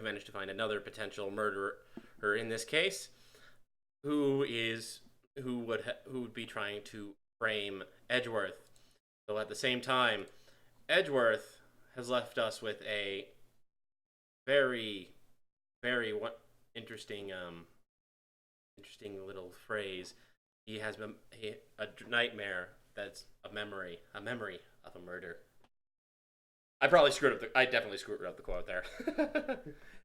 We managed to find another potential murderer in this case, who would be trying to frame Edgeworth. So at the same time, Edgeworth has left us with a very, very interesting interesting little phrase. He has a nightmare that's a memory of a murder. I definitely screwed up the quote there.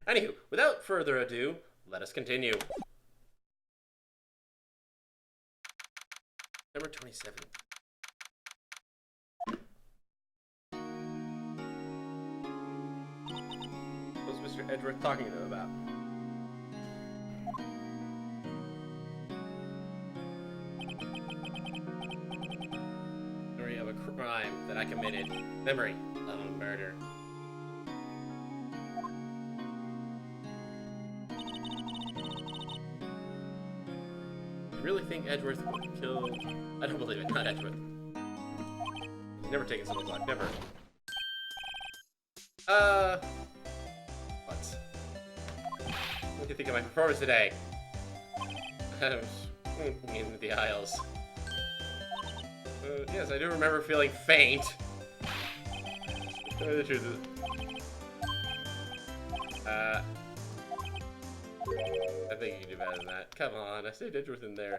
Anywho, without further ado, let us continue. Number 27. What was Mr. Edgeworth talking to them about? Memory of a crime that I committed. Memory of a murder. You really think Edgeworth killed? I don't believe it. Not Edgeworth. He's never taken someone's life. Never. What? What do you think of my performance today? In the aisles. Yes, I do remember feeling faint. The truth is, I think you can do better than that. Come on, I saved Edgeworth in there.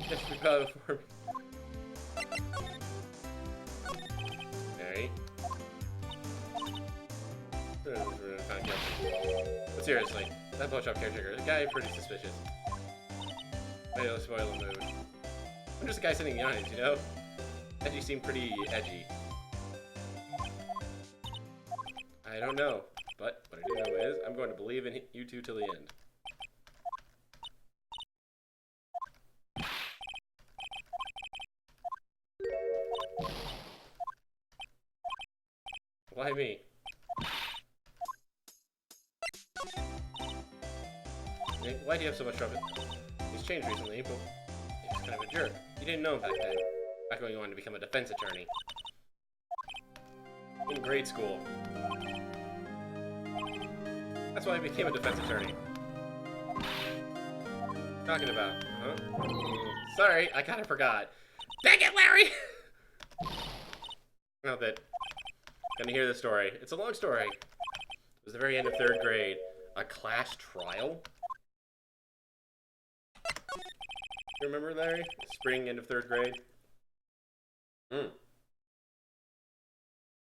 Just be proud of for me. Alright. But seriously, that blowjob caretaker, the guy pretty suspicious. Maybe let's spoil the mood. I'm just a guy sitting in the audience, you know? Edgy seemed pretty edgy. I don't know, but what I do know is I'm going to believe in you two till the end. Why me? Why do you have so much trouble? He's changed recently, but he's kind of a jerk. You didn't know him back then. Back when you wanted to become a defense attorney. In grade school. That's why I became a defense attorney. Talking about, huh? Sorry, I kinda forgot. Dang it, Larry! Now that gonna hear the story. It's a long story. It was the very end of 3rd grade. A class trial? You remember, Larry? Spring, end of 3rd grade?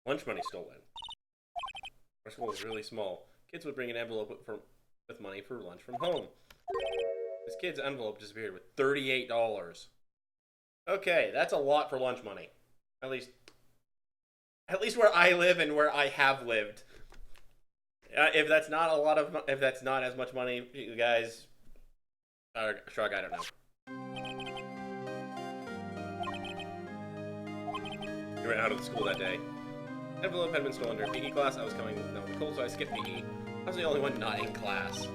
Lunch money stolen. Our school was really small. Kids would bring an envelope with money for lunch from home. This kid's envelope disappeared with $38. Okay, that's a lot for lunch money. At least where I live and where I have lived. If that's not if that's not as much money, you guys, shrug. I don't know. We went out of the school that day. Envelope had been stolen during PE class. I was coming with no Nicole, so I skipped PE. I was the only one not in class.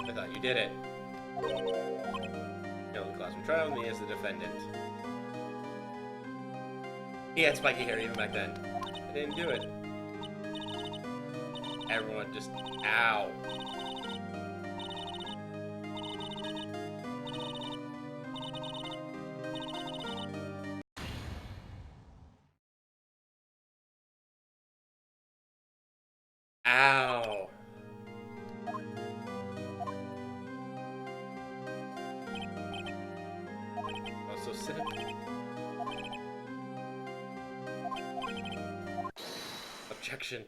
I thought you did it. Held in classroom trial, and me as the defendant. He had spiky hair even back then. I didn't do it. Everyone just, ow. Ow. Oh, so sick. Objection.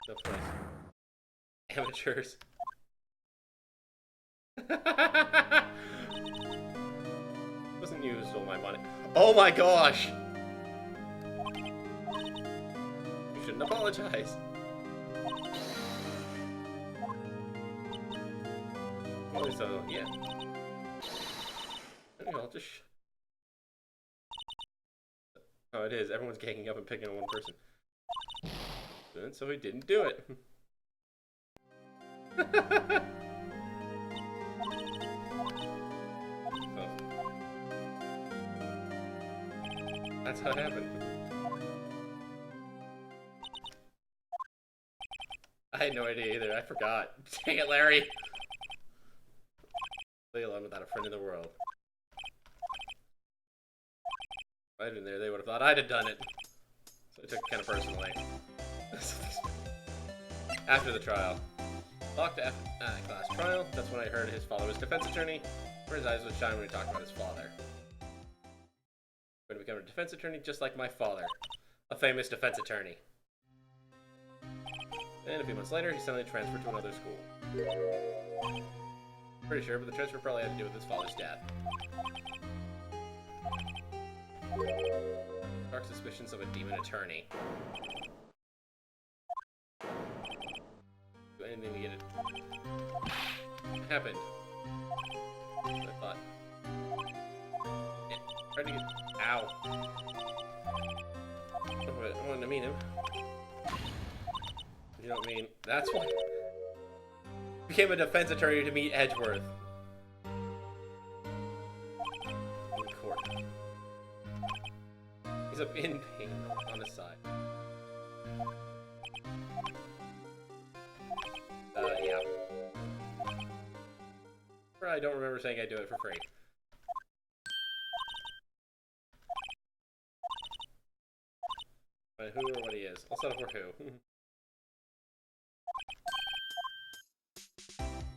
No place. Amateurs. Wasn't you who stole my money. Oh my gosh! You shouldn't apologize. Well, so, yeah. Anyway, I'll just... Oh, it is. Everyone's ganging up and picking on one person. And so he didn't do it. So, that's how it happened. I had no idea either. I forgot. Dang it, Larry. Play alone without a friend in the world. If I'd been there, they would have thought I'd have done it. So I took it kind of personally. After the trial. Locked after class trial. That's when I heard his father was defense attorney. Where his eyes would shine when he talked about his father. I'm going to become a defense attorney just like my father. A famous defense attorney. And a few months later, he suddenly transferred to another school. Pretty sure, but the transfer probably had to do with his father's death. Dark suspicions of a demon attorney. Do anything to get it. What happened? I thought. Tried to get. Ow. I wanted to meet him. You don't mean. That's why. Became a defense attorney to meet Edgeworth. In court. He's a in pain on his side. Yeah. I don't remember saying I'd do it for free. But who or what he is. I'll settle for who.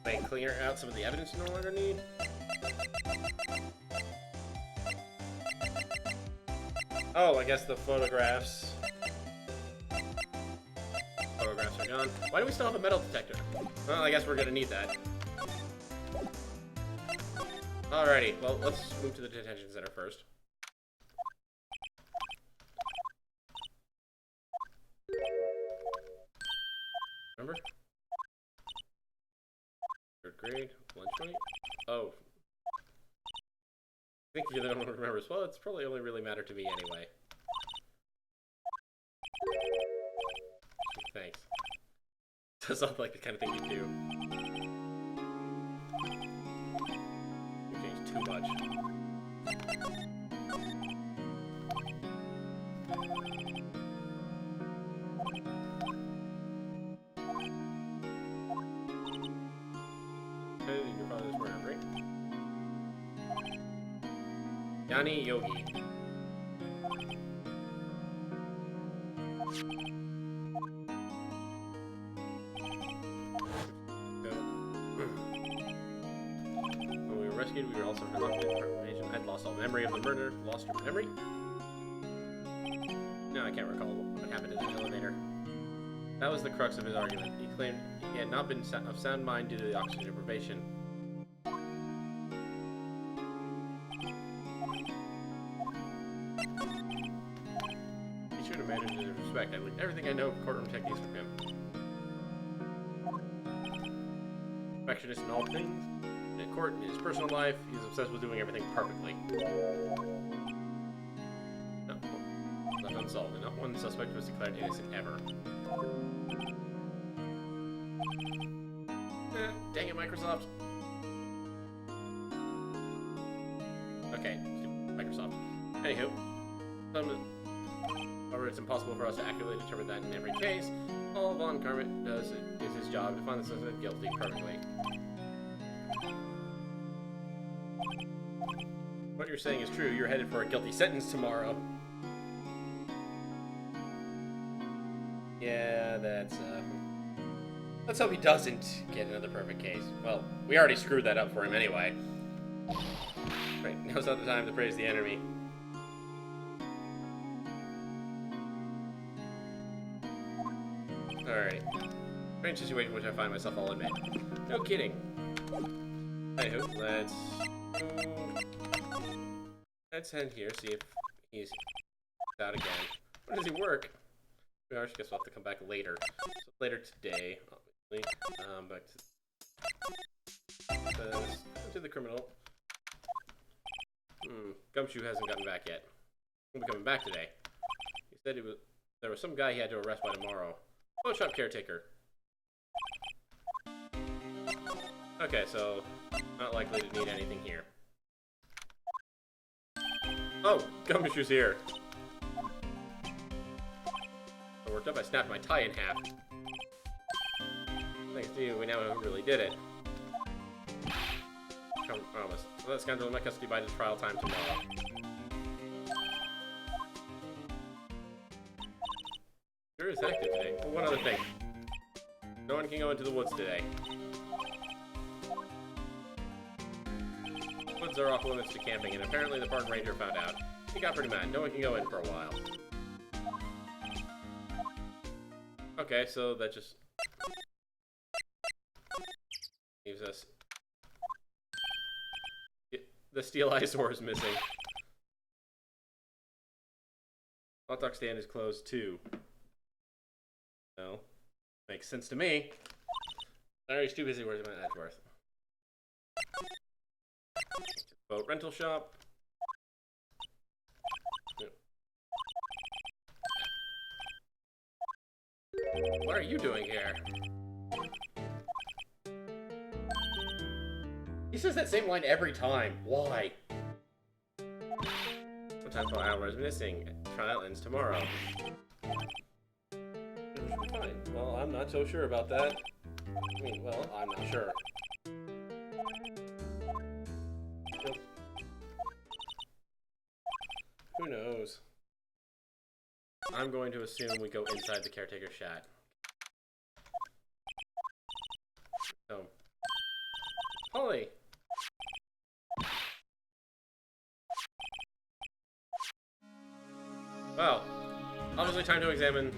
May clear out some of the evidence you no longer need. Oh, I guess the photographs. Photographs are gone. Why do we still have a metal detector? Well, I guess we're gonna need that. Alrighty, well, let's move to the detention center first. Remember? Third grade, lunch money? Oh. I think you're the only one who remembers. Well, it's probably only really mattered to me anyway. Thanks. Does sound like the kind of thing you do. You changed too much. Your father's murder, right? Yanni Yogi. When we were rescued, we were also reluctant for information. I'd lost all memory of the murder. Lost your memory? No, I can't recall what happened in the elevator. That was the crux of his argument. He claimed he had not been of sound mind due to the oxygen deprivation. He should have managed his respect. I learned everything I know of courtroom techniques from him. Perfectionist in all things. In court, in his personal life, he's obsessed with doing everything perfectly. No, left unsolved, and not one suspect was declared innocent ever. Dang it, Microsoft. Okay, Microsoft. Anywho, however, it's impossible for us to accurately determine that in every case. All Von Karmit does is his job to find the suspect guilty perfectly. What you're saying is true. You're headed for a guilty sentence tomorrow. Yeah, that's, let's hope he doesn't get another perfect case. Well, we already screwed that up for him anyway. Right, now's not the time to praise the enemy. Alright. Strange situation in which I find myself, I'll admit. No kidding. Anywho, let's head here, see if he's out again. Where does he work? I guess we'll have to come back later. So later today, obviously. Back to the criminal. Gumshoe hasn't gotten back yet. He'll be coming back today. He said there was some guy he had to arrest by tomorrow. Phone shop caretaker. Okay, so not likely to need anything here. Oh, Gumshoe's here. I worked up, I snapped my tie in half. Thanks to you, we now know who really did it. Come, promise. Well, that scoundrel in my custody by the trial time tomorrow. Sure is active today. Well, one other thing. No one can go into the woods today. Woods are off limits to camping, and apparently the park ranger found out. He got pretty mad. No one can go in for a while. Okay, so that just leaves us. The steel eyesore is missing. Hot dog stand is closed too. No. Makes sense to me. Sorry, he's too busy working at Edgeworth. Boat rental shop. What are you doing here? He says that same line every time. Why? What time for hour is missing? Trial ends tomorrow. Fine. Well, I'm not so sure about that. I mean, well, I'm not sure. Nope. Who knows? I'm going to assume we go inside the caretaker's shack. So, Holly! Well, obviously time to examine...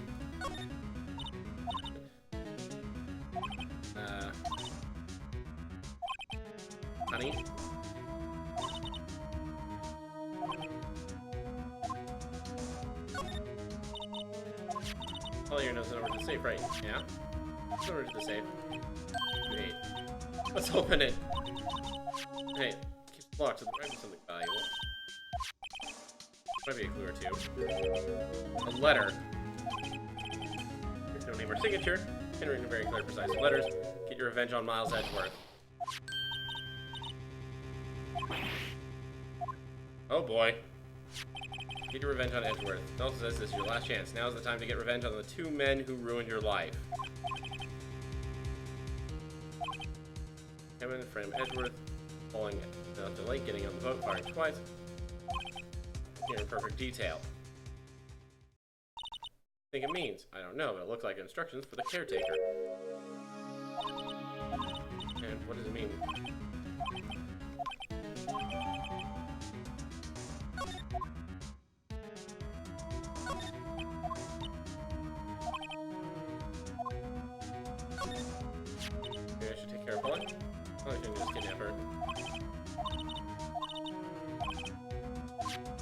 honey? All your nose is over to the safe, right? Yeah? It's over to the safe. Wait. Let's open it. Hey, keep it locked, so there might be something valuable. Might be a clue or two. A letter. There's no name or signature. Handwritten in very clear, precise letters. Get your revenge on Miles Edgeworth. Oh boy. Get your revenge on Edgeworth. It also says this is your last chance. Now is the time to get revenge on the 2 men who ruined your life. Kevin from Edgeworth, falling out the lake, getting on the boat, firing twice. Here in perfect detail. I think it means. I don't know, but it looks like instructions for the caretaker. And what does it mean? Maybe I should take care of Holly? I think just kidnap her.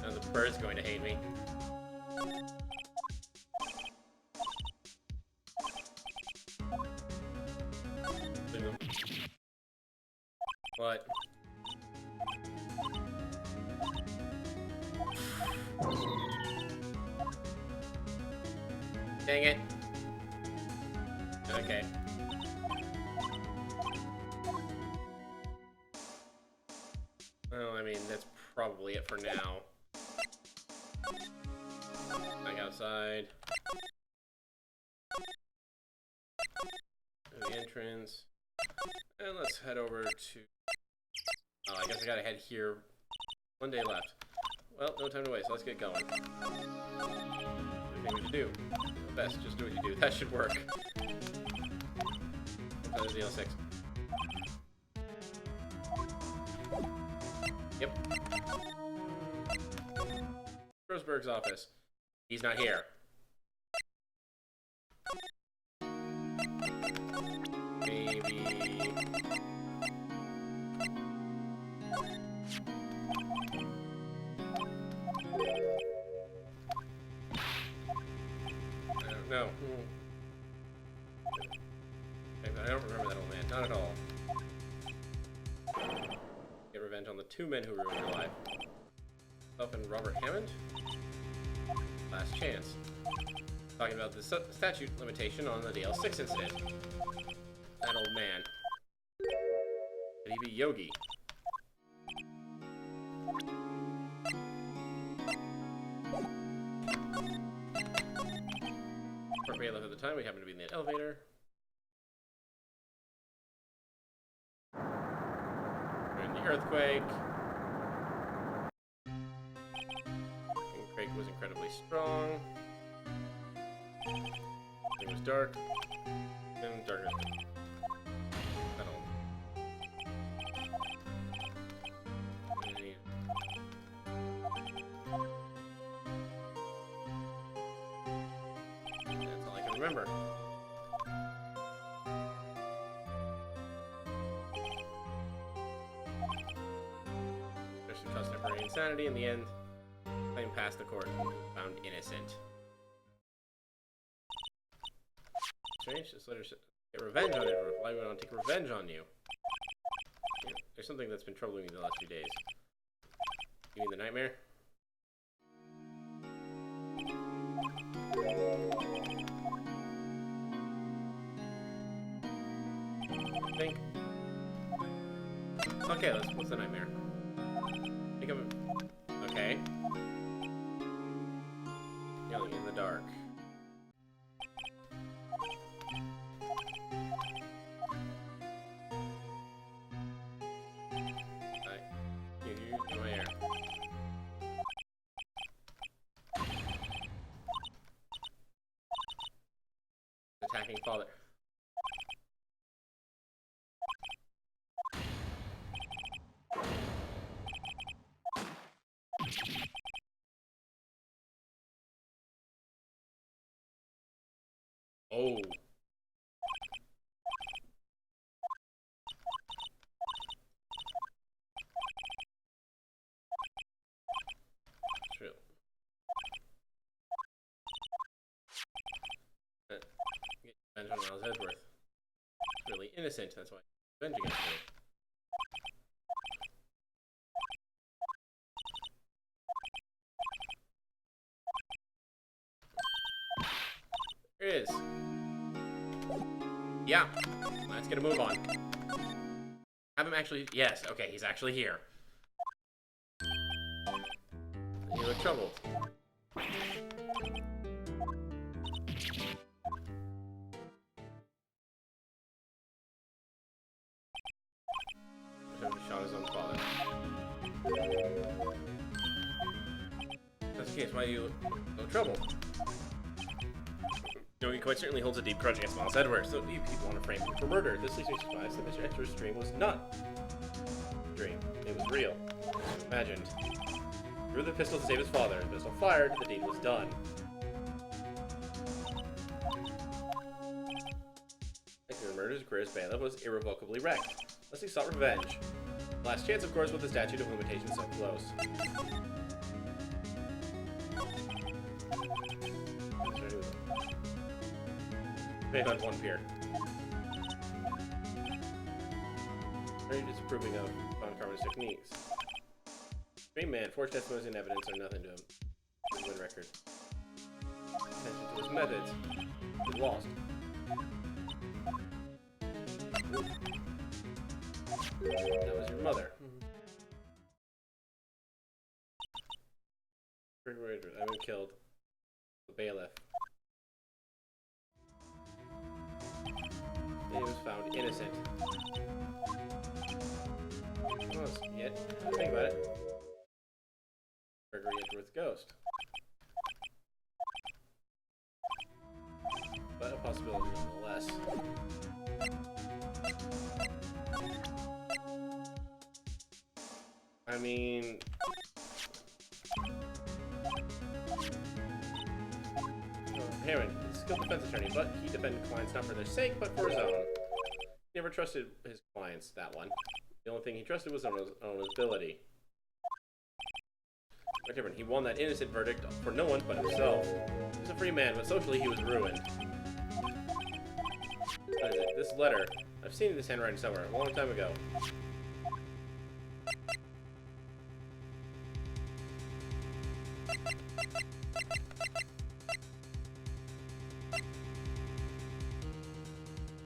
Now the bird's going to hate me. What? Dang it. Okay. Well, I mean, that's probably it for now. Back outside. To the entrance. And let's head over to... Oh, I guess I gotta head here. 1 day left. Well, no time to waste. Let's get going. Everything we should do. Best, just do what you do. That should work. That is the L6. Yep. Roseberg's office. He's not here. Maybe... I don't know. I don't remember that old man. Not at all. Get revenge on the 2 men who ruined your life. Self and Robert Hammond? Last chance. Talking about the statute limitation on the DL6 incident. That old man. Could he be Yogi? Bailiff at the time, we happened to be in the elevator. earthquake. Earthquake was incredibly strong. It was dark. And darker. That's all I can remember. Cost temporary insanity. In the end, claim passed the court and found innocent. Strange. This letter said, get revenge on Edgeworth. Why would I want to take revenge on you? Yeah, there's something that's been troubling me the last few days. You mean the nightmare? I think. Okay, what's the nightmare? Think of it. Okay. Yelling in the dark. You in my ear. Attacking father. Oh. True. Revenge on Miles Edgeworth. It's really innocent, that's why revenge against me. There it is. Yeah. Let's get a move on. Have him actually... Yes, okay, he's actually here. You look troubled. Shot his own father. That's the case. Why do you look no trouble? No, he quite certainly holds a deep grudge against Miles Edgeworth, so you people want to frame him for murder. This leads me to surmise that Mr. Edgeworth's dream was not a dream. It was real. Imagined. He threw the pistol to save his father. The pistol fired, the deed was done. After the murder's career as bailiff was irrevocably wrecked. Leslie sought revenge. Last chance, of course, with the statute of limitations so close. Paid on one pier. Are you disapproving of Von Carmen's techniques? Great man, forged testimonies and evidence are nothing to him. His win record. Attention to his methods. He's lost. That was your mother. I've been killed. The bailiff. He was found innocent. Well, yet, think about it. Gregory Edgeworth's ghost. But a possibility nonetheless. I mean... Heron, he's a skilled defense attorney, but he defended clients not for their sake, but for his own. He never trusted his clients, that one. The only thing he trusted was on his own ability. But different, he won that innocent verdict for no one but himself. He was a free man, but socially he was ruined. What is it? This letter. I've seen this handwriting somewhere, a long time ago.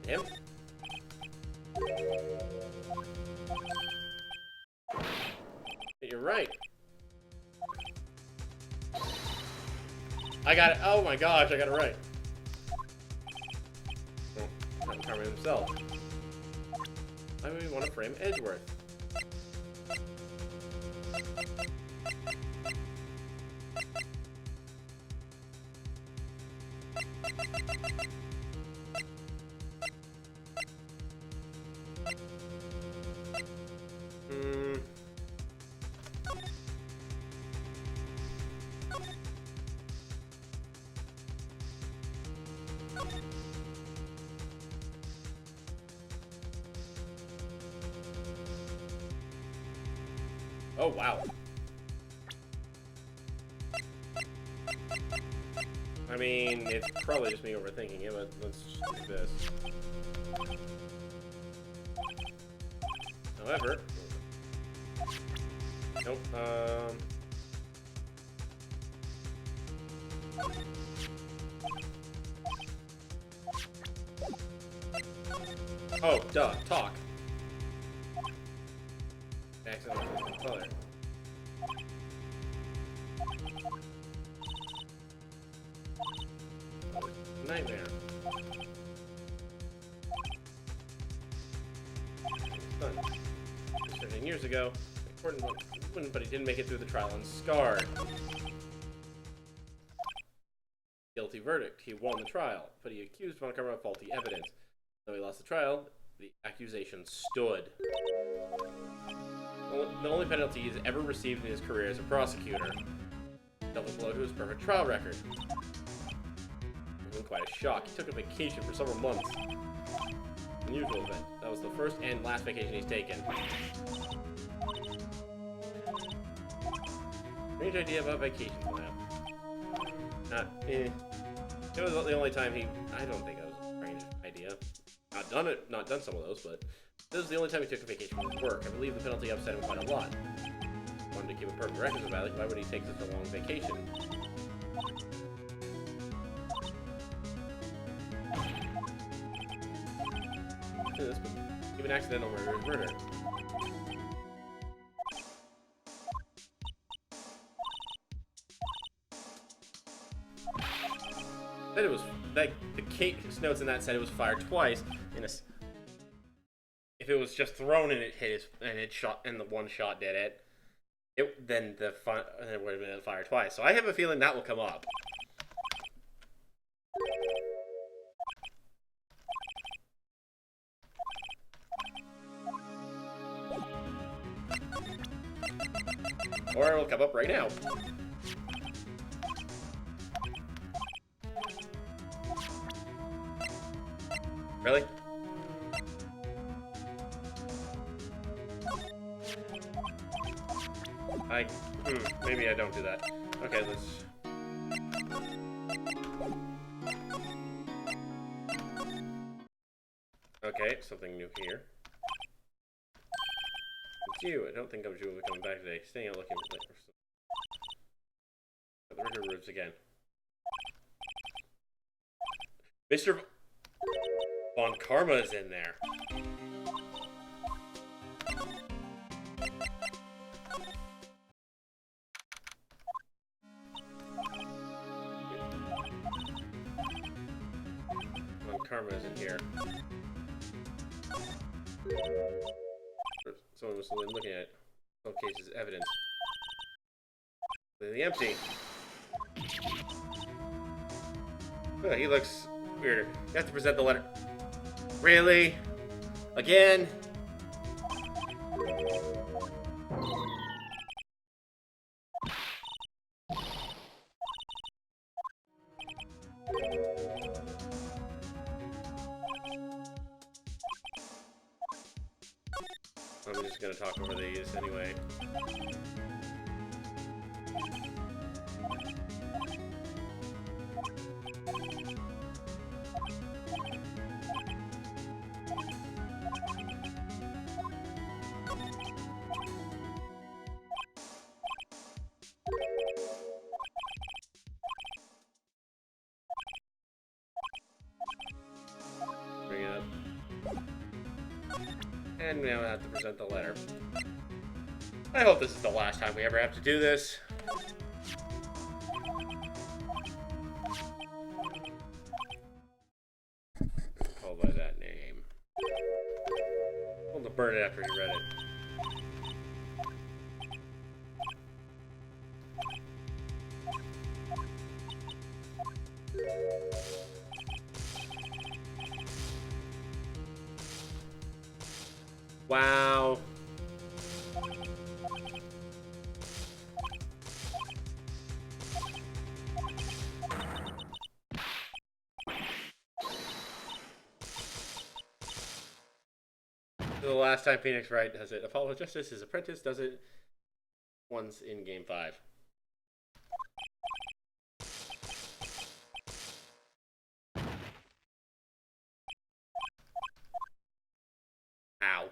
Him? You're right. I got it. Oh my gosh, I got it right. Oh, Carmen himself. Why would we want to frame Edgeworth? Oh, wow. I mean, it's probably just me overthinking it, but let's just do this. However... Nope, oh, duh, talk. Accidentally color. Nightmare. Done. 13 years ago, important one, but he didn't make it through the trial and scarred. Guilty verdict. He won the trial, but he accused Von Karma of faulty evidence. Though he lost the trial, the accusation stood. The only penalty he's ever received in his career as a prosecutor. Dealt a blow to his perfect trial record. It was quite a shock. He took a vacation for several months. Unusual event. That was the first and last vacation he's taken. Strange idea about vacations, man. It was the only time I don't think that was a strange idea. Not done some of those, but this was the only time he took a vacation from work. I believe the penalty upset him quite a lot. He wanted to keep a perfect record about it. Why would he take such a long vacation? This, but even accidental murder is murder. Said it was like the case notes in that said it was fired twice. If it was just thrown and it hit it shot and the one shot did it, then it would have been fired twice. So I have a feeling that will come up. Or it'll come up right now. Really? Maybe I don't do that. Okay, let's... Okay, something new here. It's you. I don't think I'm Julie coming back today. Staying out looking for the record roots again. Mr. Von Karma is in there. Von Karma is in here. Someone was looking at some cases evidence. Completely empty. Oh, he looks weirder. You have to present the letter. Really? Again? I'm just gonna talk over these anyway. Bring it up. And now I have to present the letter. I hope this is the last time we ever have to do this. Called by that name. I want to burn it after he read it. Wow. The last time Phoenix Wright does it. Apollo Justice, his apprentice, does it once in game 5. Ow.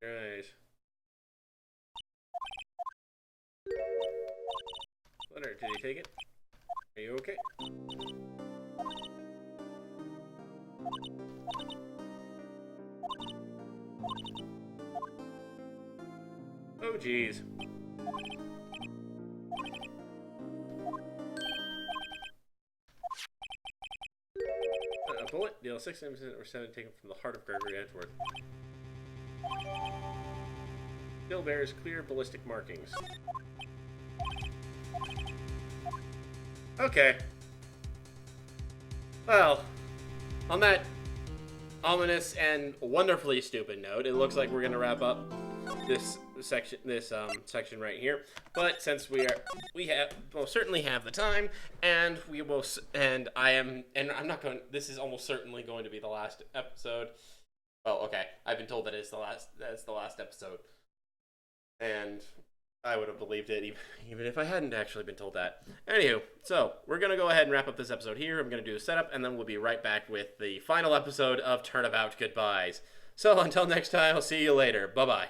Alright. Leonard, did he take it? Are you okay? Oh, jeez. A bullet, deal 6 damage or 7 taken from the heart of Gregory Edgeworth. Still bears clear ballistic markings. Okay. Well, on that ominous and wonderfully stupid note, it looks like we're gonna wrap up this section right here. But since we certainly have the time, and I'm not going. This is almost certainly going to be the last episode. Well, okay, I've been told that that's the last episode, and I would have believed it even if I hadn't actually been told that. Anywho, so we're gonna go ahead and wrap up this episode here. I'm gonna do a setup, and then we'll be right back with the final episode of Turnabout Goodbyes. So until next time, I'll see you later. Bye bye.